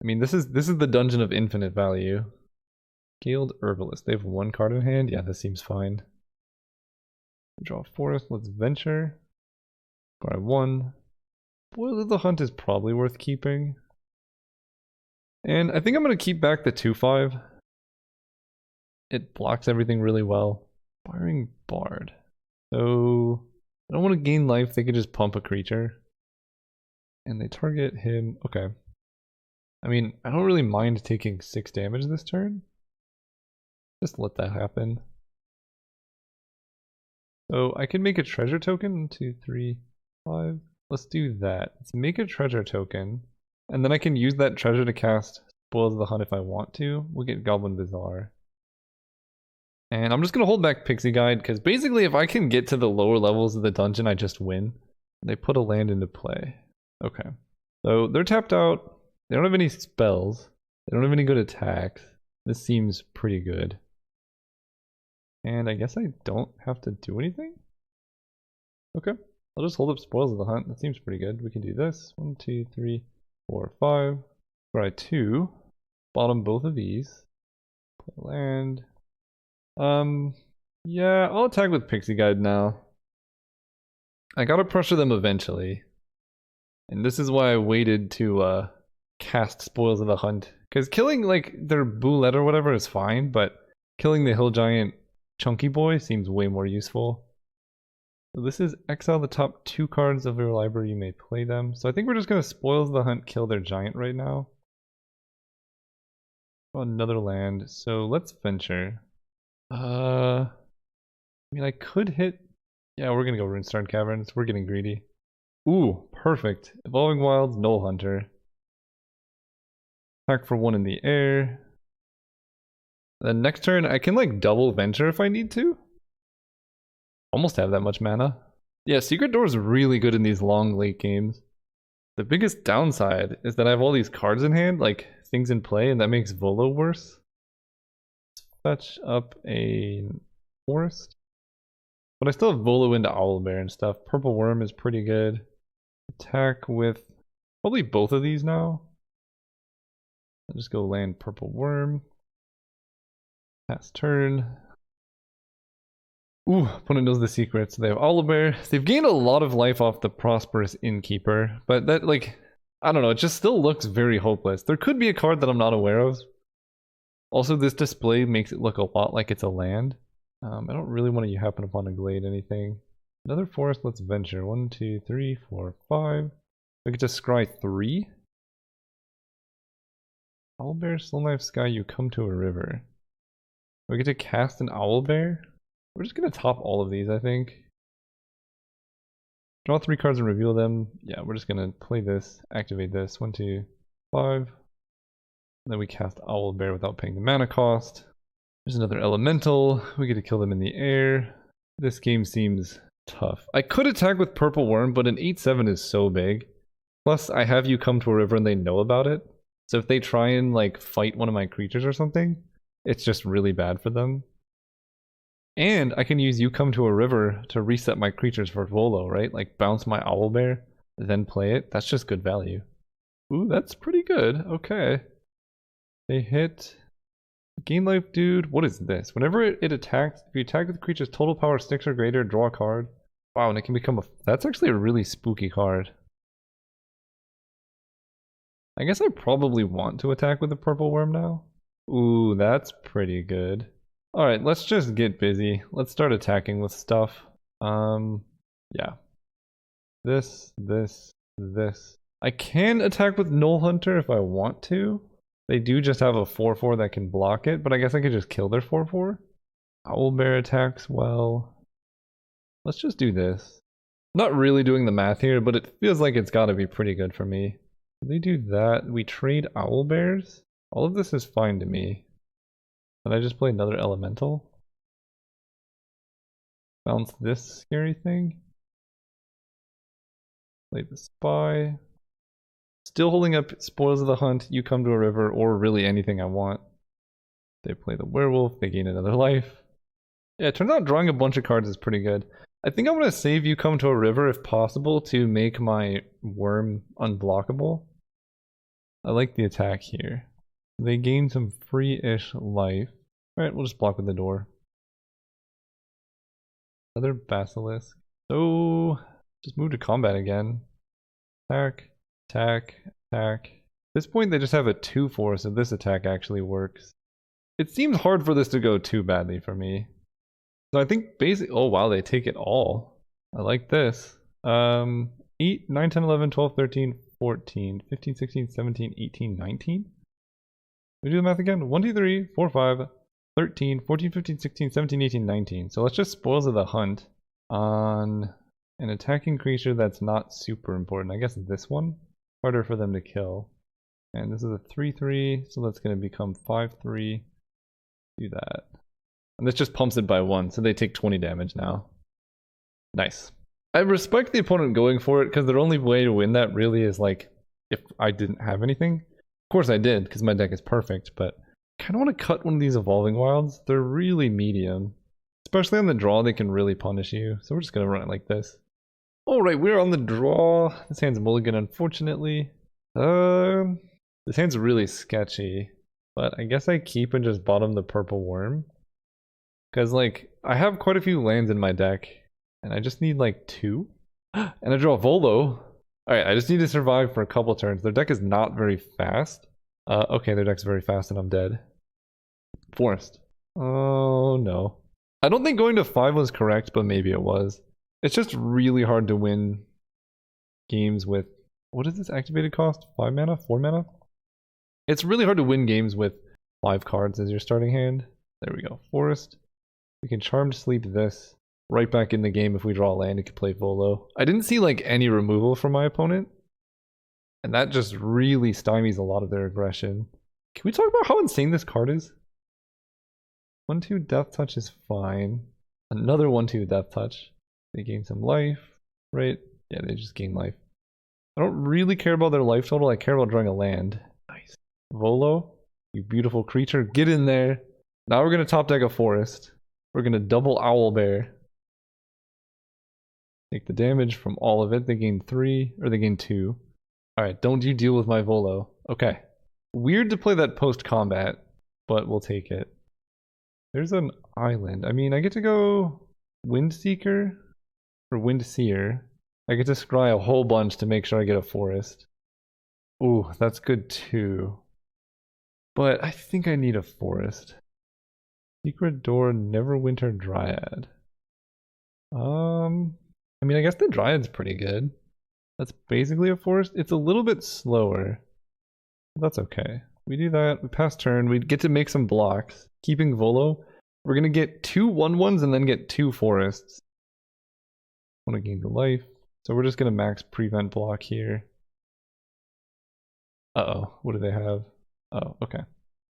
I mean, this is the dungeon of infinite value. Scaled Herbalist. They have 1 card in hand? Yeah, this seems fine. Draw a forest, let's venture. Scry 1. Spoil of the Hunt is probably worth keeping. And I think I'm going to keep back the 2/5. It blocks everything really well. Firing Bard. So I don't want to gain life, they could just pump a creature. And they target him. Okay. I mean, I don't really mind taking 6 damage this turn. Just let that happen. So I can make a treasure token. 1, 2, 3, 5. Let's do that. Let's make a treasure token. And then I can use that treasure to cast Spoils of the Hunt if I want to. We'll get Goblin Bazaar. And I'm just going to hold back Pixie Guide, because basically if I can get to the lower levels of the dungeon, I just win. They put a land into play. Okay. So they're tapped out. They don't have any spells. They don't have any good attacks. This seems pretty good. And I guess I don't have to do anything? Okay. I'll just hold up Spoils of the Hunt. That seems pretty good. We can do this. 1, 2, 3, 4, 5. Try 2. Bottom both of these. Play land. Yeah, I'll attack with Pixie Guide now. I gotta pressure them eventually. And this is why I waited to cast Spoils of the Hunt. Because killing like their Boulette or whatever is fine, but killing the Hill Giant Chunky Boy seems way more useful. So this is exile the top 2 cards of your library, you may play them. So I think we're just gonna Spoils of the Hunt, kill their giant right now. Another land, so let's venture. I mean, I could hit. Yeah, we're gonna go Runestarred Caverns. We're getting greedy. Ooh, perfect. Evolving Wilds, Null Hunter. Attack for 1 in the air. Then next turn, I can like double venture if I need to. Almost have that much mana. Yeah, Secret Door is really good in these long late games. The biggest downside is that I have all these cards in hand, like things in play, and that makes Volo worse. Fetch up a forest. But I still have Volo into Owlbear and stuff. Purple Worm is pretty good. Attack with probably both of these now. I'll just go land Purple Worm. Pass turn. Ooh, opponent knows the secrets. They have Owlbear. They've gained a lot of life off the Prosperous Innkeeper, but that, like, I don't know, it just still looks very hopeless. There could be a card that I'm not aware of. Also, this display makes it look a lot like it's a land. I don't really want to happen upon a glade anything. Another forest, let's venture. 1, 2, 3, 4, 5. I get to scry 3. Owlbear, Slow Sky, you come to a river. We get to cast an Owlbear? We're just gonna top all of these, I think. Draw 3 cards and reveal them. Yeah, we're just gonna play this, activate this. 1, 2, 5. Then we cast Owlbear without paying the mana cost. There's another elemental. We get to kill them in the air. This game seems tough. I could attack with Purple Worm, but an 8/7 is so big. Plus, I have you come to a river and they know about it. So if they try and like fight one of my creatures or something, it's just really bad for them. And I can use you come to a river to reset my creatures for Volo, right? Like bounce my Owlbear, then play it. That's just good value. Ooh, that's pretty good. Okay. They hit. Gain life, dude. What is this? Whenever it attacks, if you attack with the creature's total power 6 or greater, draw a card. Wow, and it can become a. That's actually a really spooky card. I guess I probably want to attack with the Purple Worm now. Ooh, that's pretty good. Alright, let's just get busy. Let's start attacking with stuff. Yeah. This. I can attack with Null Hunter if I want to. They do just have a 4/4 that can block it, but I guess I could just kill their 4/4. Owlbear attacks well. Let's just do this. Not really doing the math here, but it feels like it's gotta be pretty good for me. They do that. We trade Owlbears. All of this is fine to me. Did I just play another elemental? Bounce this scary thing. Play the spy. Still holding up Spoils of the Hunt, you come to a river, or really anything I want. They play the werewolf, they gain another life. Yeah, it turns out drawing a bunch of cards is pretty good. I think I'm going to save you come to a river if possible to make my worm unblockable. I like the attack here. They gain some free-ish life. Alright, we'll just block with the door. Another basilisk. So, just move to combat again. Attack. Attack, attack. At this point they just have a 2/4, so this attack actually works. It seems hard for this to go too badly for me. So I think basically, oh wow, they take it all. I like this. 8, 9, 10, 11, 12, 13, 14, 15, 16, 17, 18, 19? We do the math again? 1, 2, 3, 4, 5, 13, 14, 15, 16, 17, 18, 19. So let's just Spoils of the Hunt on an attacking creature that's not super important. I guess this one? Harder for them to kill. And this is a 3/3, so that's going to become 5/3. Do that. And this just pumps it by 1, so they take 20 damage now. Nice. I respect the opponent going for it, because their only way to win that really is like, if I didn't have anything. Of course I did, because my deck is perfect, but I kind of want to cut one of these Evolving Wilds. They're really medium. Especially on the draw, they can really punish you, so we're just going to run it like this. Alright, we're on the draw. This hand's mulligan, unfortunately. This hand's really sketchy, but I guess I keep and just bottom the purple worm. Because, like, I have quite a few lands in my deck, and I just need, like, 2. And I draw Volo. Alright, I just need to survive for a couple turns. Their deck is not very fast. Okay, their deck's very fast and I'm dead. Forest. Oh, no. I don't think going to 5 was correct, but maybe it was. It's just really hard to win games with... What is this activated cost? 5 mana? 4 mana? It's really hard to win games with 5 cards as your starting hand. There we go. Forest. We can Charmed Sleep this. Right back in the game if we draw a land, you can play Volo. I didn't see like any removal from my opponent. And that just really stymies a lot of their aggression. Can we talk about how insane this card is? 1/2 Death Touch is fine. Another 1/2 Death Touch. They gain some life, right? Yeah, they just gain life. I don't really care about their life total, I care about drawing a land. Nice. Volo, you beautiful creature, get in there. Now we're gonna top deck a forest. We're gonna double Owlbear. Take the damage from all of it. They gain 3, or they gain 2. Alright, don't you deal with my Volo. Okay. Weird to play that post-combat, but we'll take it. There's an island. I mean, I get to go Windseeker or Windseer. I get to scry a whole bunch to make sure I get a forest. Ooh, that's good too. But I think I need a forest. Secret Door, Neverwinter Dryad. I mean, I guess the Dryad's pretty good. That's basically a forest. It's a little bit slower. That's okay. We do that, we pass turn, we get to make some blocks. Keeping Volo, we're gonna get 2 1/1s and then get 2 forests. Want to gain the life. So we're just gonna max prevent block here. Uh-oh, what do they have? Oh, okay.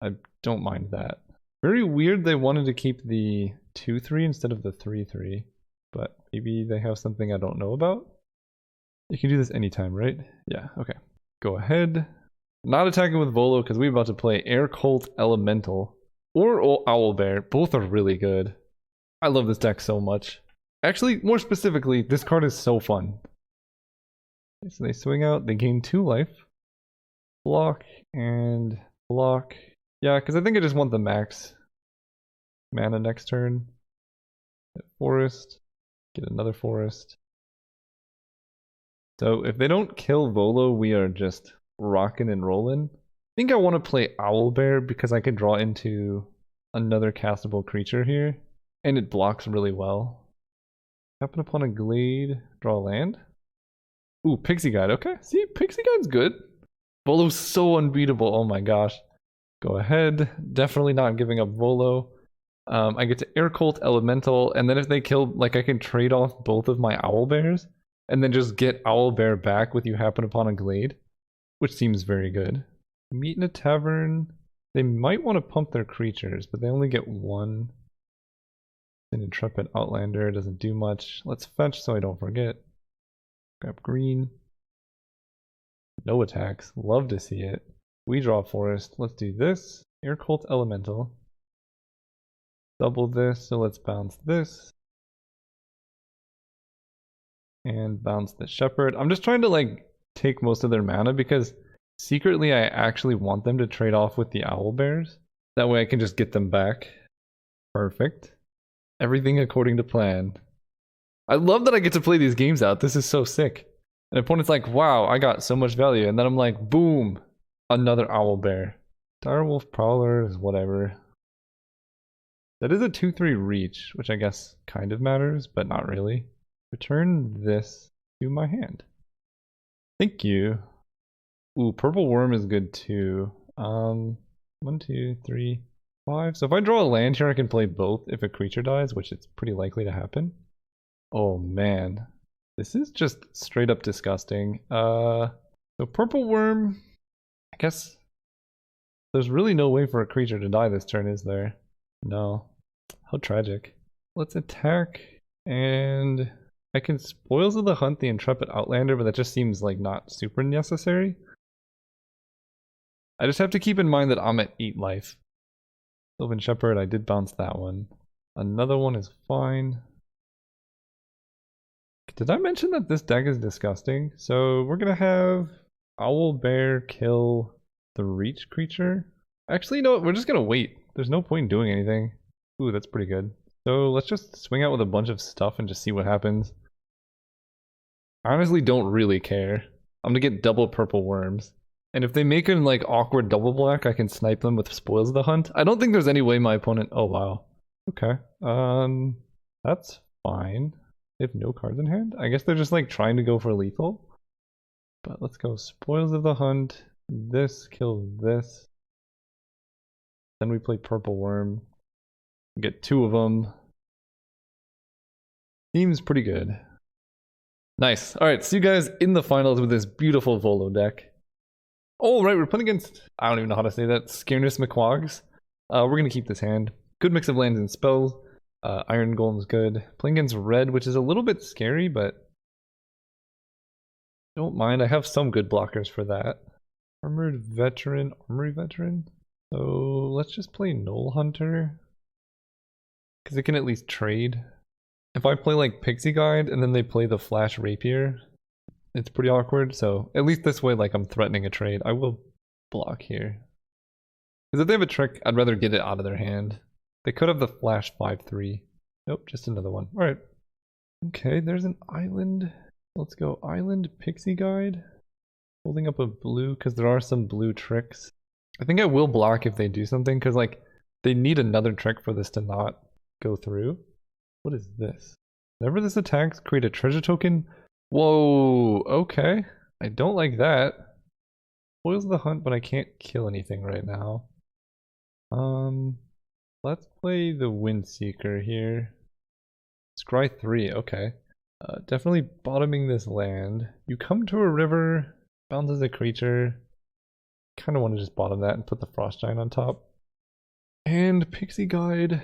I don't mind that. Very weird they wanted to keep the 2/3 instead of the 3/3. But maybe they have something I don't know about? You can do this anytime, right? Yeah, okay. Go ahead. Not attacking with Volo because we're about to play Air Cult Elemental or Owlbear. Both are really good. I love this deck so much. Actually, more specifically, this card is so fun. Okay, so they swing out, they gain 2 life. Block and block. Yeah, because I think I just want the max mana next turn. Get forest. Get another forest. So if they don't kill Volo, we are just rocking and rolling. I think I want to play Owlbear because I could draw into another castable creature here. And it blocks really well. Happen upon a glade, draw a land. Ooh, Pixie Guide, okay. See, Pixie Guide's good. Volo's so unbeatable, oh my gosh. Go ahead, definitely not giving up Volo. I get to Air Cult Elemental, and then if they kill, like I can trade off both of my Owlbears, and then just get Owlbear back with you happen upon a glade, which seems very good. Meet in a tavern. They might want to pump their creatures, but they only get 1. An Intrepid Outlander doesn't do much. Let's fetch so I don't forget. Grab green. No attacks. Love to see it. We draw a forest. Let's do this. Air Cult Elemental. Double this, so let's bounce this. And bounce the Shepherd. I'm just trying to like take most of their mana because secretly I actually want them to trade off with the Owlbears. That way I can just get them back. Perfect. Everything according to plan. I love that I get to play these games out. This is so sick. And opponent's like, wow, I got so much value. And then I'm like, boom, another Owlbear. Direwolf Prowler is whatever. That is a 2/3 reach, which I guess kind of matters, but not really. Return this to my hand. Thank you. Ooh, Purple Worm is good too. 1, 2, 3, 5. So if I draw a land here, I can play both if a creature dies, which it's pretty likely to happen. Oh man. This is just straight up disgusting. So Purple Worm, I guess there's really no way for a creature to die this turn, is there? No. How tragic. Let's attack, and I can Spoils of the Hunt the Intrepid Outlander, but that just seems like not super necessary. I just have to keep in mind that I'm at 8 life. Sylvan Shepherd, I did bounce that one. Another one is fine. Did I mention that this deck is disgusting? So we're gonna have Owl Bear kill the Reach creature. Actually, no, we're just gonna wait. There's no point in doing anything. Ooh, that's pretty good. So let's just swing out with a bunch of stuff and just see what happens. I honestly don't really care. I'm gonna get double purple worms. And if they make an like awkward double black, I can snipe them with Spoils of the Hunt. I don't think there's any way my opponent... Oh, wow. Okay. That's fine. They have no cards in hand? I guess they're just like trying to go for lethal. But let's go Spoils of the Hunt. This kills this. Then we play Purple Worm. Get 2 of them. Seems pretty good. Nice. Alright, see you guys in the finals with this beautiful Volo deck. Oh, right, we're playing against, I don't even know how to say that, Scareness McQuags. We're going to keep this hand. Good mix of lands and spells. Iron Golem's good. Playing against red, which is a little bit scary, but don't mind. I have some good blockers for that. Armory Veteran. So let's just play Knoll Hunter, because it can at least trade. If I play like Pixie Guide and then they play the Flash Rapier, it's pretty awkward, so at least this way, like, I'm threatening a trade. I will block here. Because if they have a trick, I'd rather get it out of their hand. They could have the Flash 5/3. Nope, just another one. Alright. Okay, there's an island. Let's go Island Pixie Guide. Holding up a blue, because there are some blue tricks. I think I will block if they do something, because, like, they need another trick for this to not go through. What is this? Whenever this attacks, create a treasure token. Whoa, okay. I don't like that. Spoils the Hunt, but I can't kill anything right now. Let's play the Windseeker here. Scry 3, okay. Definitely bottoming this land. You come to a river, bounces a creature. Kind of want to just bottom that and put the Frost Giant on top. And Pixie Guide.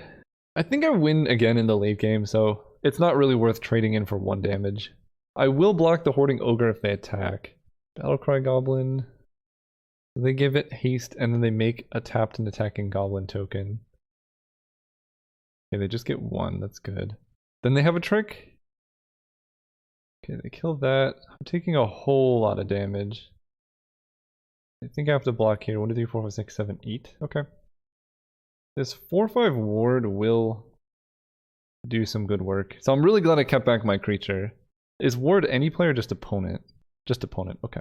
I think I win again in the late game, so it's not really worth trading in for 1 damage. I will block the Hoarding Ogre if they attack. Battlecry Goblin. They give it haste and then they make a tapped and attacking goblin token. Okay, they just get 1, that's good. Then they have a trick. Okay, they kill that. I'm taking a whole lot of damage. I think I have to block here. 1, 2, 3, 4, 5, 6, 7, 8. Okay. This 4/5 ward will do some good work. So I'm really glad I kept back my creature. Is ward any player, just opponent? Just opponent, okay.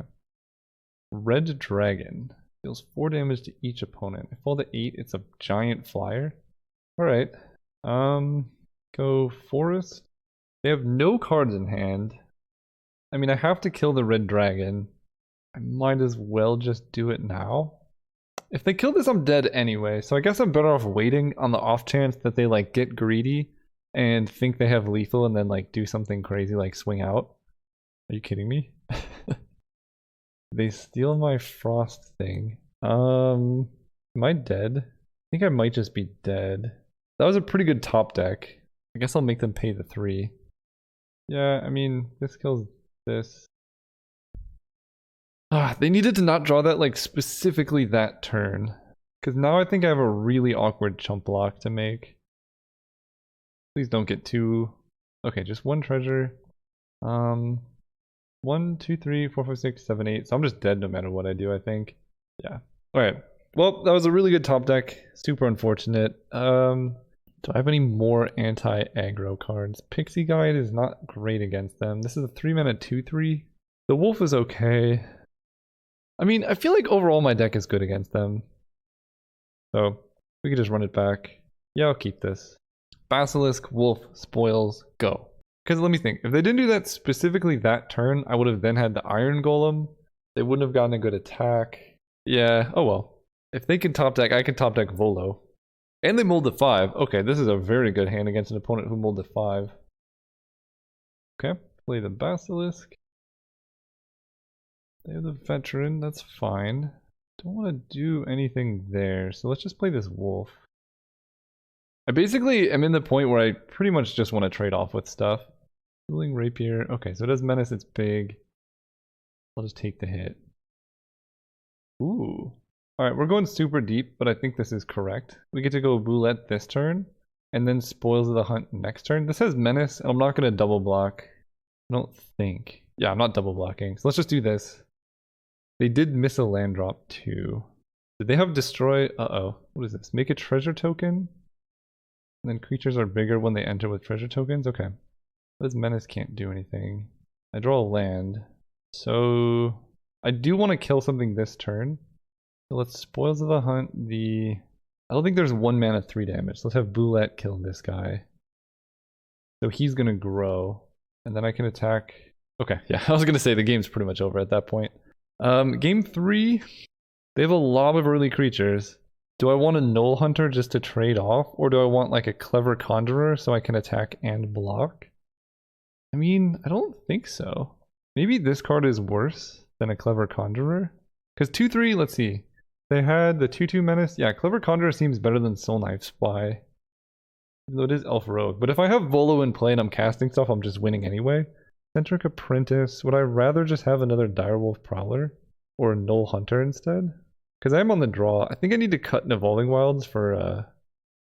Red Dragon deals 4 damage to each opponent. If all the 8, it's a giant flyer. Alright. Go Forest. They have no cards in hand. I mean, I have to kill the Red Dragon. I might as well just do it now. If they kill this, I'm dead anyway, so I guess I'm better off waiting on the off chance that they like get greedy and think they have lethal and then like do something crazy like swing out. Are you kidding me? They steal my frost thing. Am I dead? I think I might just be dead. That was a pretty good top deck. I guess I'll make them pay the 3. Yeah, I mean, this kills this. They needed to not draw that like specifically that turn. Because now I think I have a really awkward chump block to make. Please don't get 2. Okay, just 1 treasure. 1, 2, 3, 4, 5, 6, 7, 8. So I'm just dead no matter what I do, I think. Yeah. Alright. Well, that was a really good top deck. Super unfortunate. Do I have any more anti-aggro cards? Pixie Guide is not great against them. This is a 3-mana 2/3. The Wolf is okay. I mean, I feel like overall my deck is good against them. So, we could just run it back. Yeah, I'll keep this. Basilisk, Wolf, Spoils, go. Because let me think, if they didn't do that specifically that turn, I would have then had the Iron Golem. They wouldn't have gotten a good attack. Yeah, oh well. If they can top deck, I can top deck Volo. And they molded 5. Okay, this is a very good hand against an opponent who molded 5. Okay, play the Basilisk. They have the Veteran, that's fine. don't want to do anything there, so let's just play this wolf. I basically am in the point where I pretty much just want to trade off with stuff. Dueling rapier. Okay, so it does menace, it's big. I'll just take the hit. Ooh. Alright, we're going super deep, but I think this is correct. We get to go Boulette this turn, and then Spoils of the Hunt next turn. This has menace, and I'm not going to double block. I don't think. Yeah, I'm not double blocking. So let's just do this. They did miss a land drop too. Did they have destroy? Uh-oh. What is this? Make a treasure token? And then creatures are bigger when they enter with treasure tokens? Okay. This menace can't do anything. I draw a land. So I do want to kill something this turn. So let's Spoils of the Hunt the... I don't think there's 1 mana 3 damage. Let's have Boulette kill this guy. So he's gonna grow. And then I can attack... Okay, yeah, I was gonna say the game's pretty much over at that point. Game 3, they have a lot of early creatures. Do I want a Null Hunter just to trade off? Or do I want like a Clever Conjurer so I can attack and block? I mean, I don't think so. Maybe this card is worse than a Clever Conjurer? Because 2-3, let's see. They had the 2-2 Menace. Yeah, Clever Conjurer seems better than Soul Knife Spy. Though it is Elf Rogue. But if I have Volo in play and I'm casting stuff, I'm just winning anyway. Centric Apprentice. Would I rather just have another Direwolf Prowler? Or a Null Hunter instead? Because I'm on the draw. I think I need to cut an Evolving Wilds for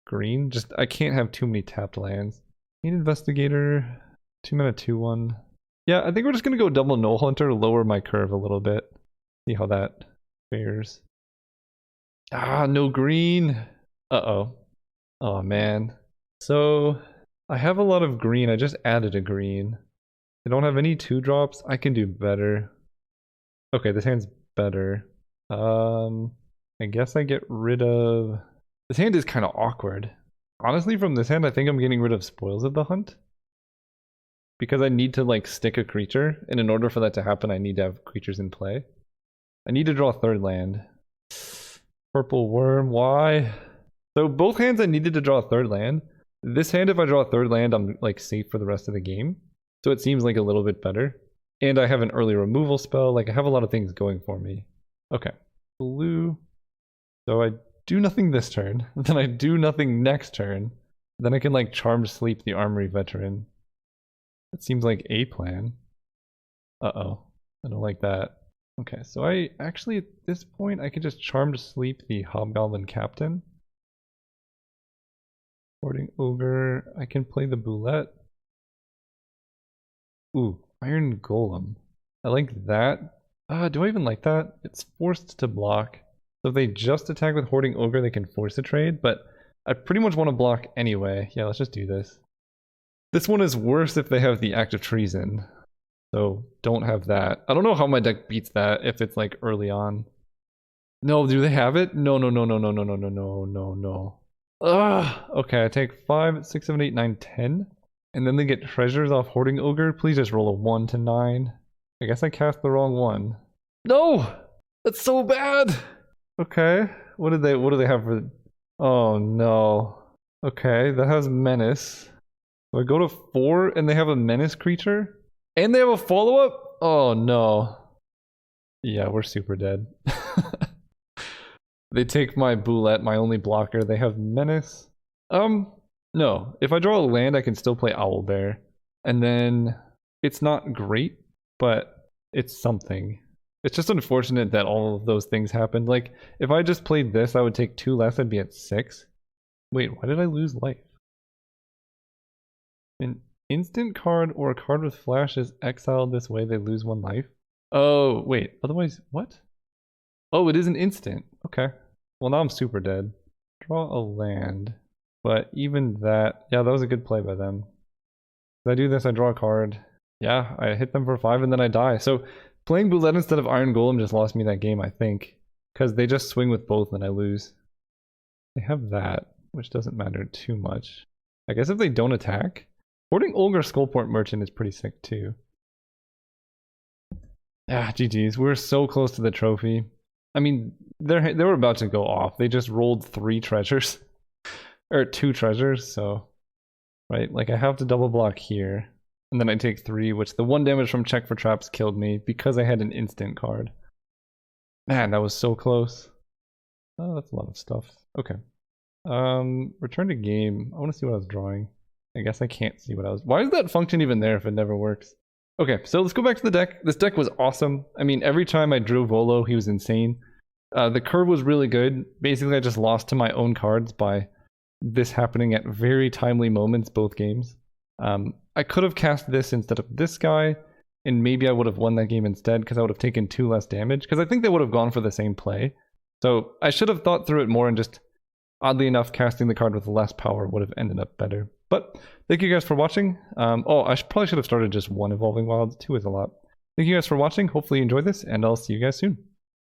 green. Just, I can't have too many tapped lands. Need Investigator. 2 mana 2-1. Yeah, I think we're just going to go double Null Hunter, lower my curve a little bit. See how that fares. Ah, no green. Uh-oh. Oh, man. So, I have a lot of green. I just added a green. I don't have any 2-drops. I can do better. Okay, this hand's better. I guess I get rid of... This hand is kind of awkward. Honestly, from this hand, I think I'm getting rid of Spoils of the Hunt. Because I need to, like, stick a creature. And in order for that to happen, I need to have creatures in play. I need to draw a 3rd land. Purple Worm, why? So both hands I needed to draw a 3rd land. This hand, if I draw a 3rd land, I'm, like, safe for the rest of the game. So it seems like a little bit better. And I have an early removal spell. Like, I have a lot of things going for me. Okay. Blue. So I do nothing this turn. Then I do nothing next turn. Then I can, like, Charmed Sleep the Armory Veteran. That seems like a plan. Uh-oh. I don't like that. Okay, so I actually, at this point, I could just Charmed Sleep the Hobgoblin Captain. Hoarding Ogre. I can play the Boulette. Ooh, Iron Golem. I like that. Do I even like that? It's forced to block. So if they just attack with Hoarding Ogre, they can force a trade, but I pretty much want to block anyway. Yeah, let's just do this. This one is worse if they have the Act of Treason. So don't have that. I don't know how my deck beats that if it's like early on. No, do they have it? No, no, no, no, no, no, no, no, no, no, no. Ugh. Okay, I take 5, 6, 7, 8, 9, 10. And then they get treasures off Hoarding Ogre. Please just roll a 1 to 9. I guess I cast the wrong one. No! That's so bad! Okay. What do they have for... Oh no. Okay, that has Menace. So I go to 4 and they have a Menace creature? And they have a follow-up? Oh no. Yeah, we're super dead. They take my Boulette, my only blocker. They have Menace. No. If I draw a land, I can still play Owlbear. And then it's not great, but it's something. It's just unfortunate that all of those things happened. Like, if I just played this, I would take 2 less, I'd be at 6. Wait, why did I lose life? An instant card or a card with flash is exiled this way, they lose 1 life. Oh, wait, otherwise, what? Oh, it is an instant. Okay. Well, now I'm super dead. Draw a land. But even that, yeah, that was a good play by them. If I do this, I draw a card. Yeah, I hit them for 5 and then I die. So playing Boulette instead of Iron Golem just lost me that game, I think. Because they just swing with both and I lose. They have that, which doesn't matter too much. I guess if they don't attack, Hoarding Ogre Skullport Merchant is pretty sick too. Ah, GG's. We're so close to the trophy. I mean, they were about to go off. They just rolled 3 treasures. Or 2 treasures, so... Right, like I have to double block here. And then I take 3, which the 1 damage from Check for Traps killed me because I had an instant card. Man, that was so close. Oh, that's a lot of stuff. Okay. Return to game. I want to see what I was drawing. I guess I can't see what I was. Why is that function even there if it never works? Okay, so let's go back to the deck. This deck was awesome. I mean, every time I drew Volo, he was insane. The curve was really good. Basically, I just lost to my own cards by this happening at very timely moments both games. I could have cast this instead of this guy, and maybe I would have won that game instead because I would have taken 2 less damage, because I think they would have gone for the same play. So I should have thought through it more, and just, oddly enough, casting the card with less power would have ended up better. But thank you guys for watching. I probably should have started just 1 Evolving Wilds. 2 is a lot. Thank you guys for watching. Hopefully you enjoyed this, and I'll see you guys soon.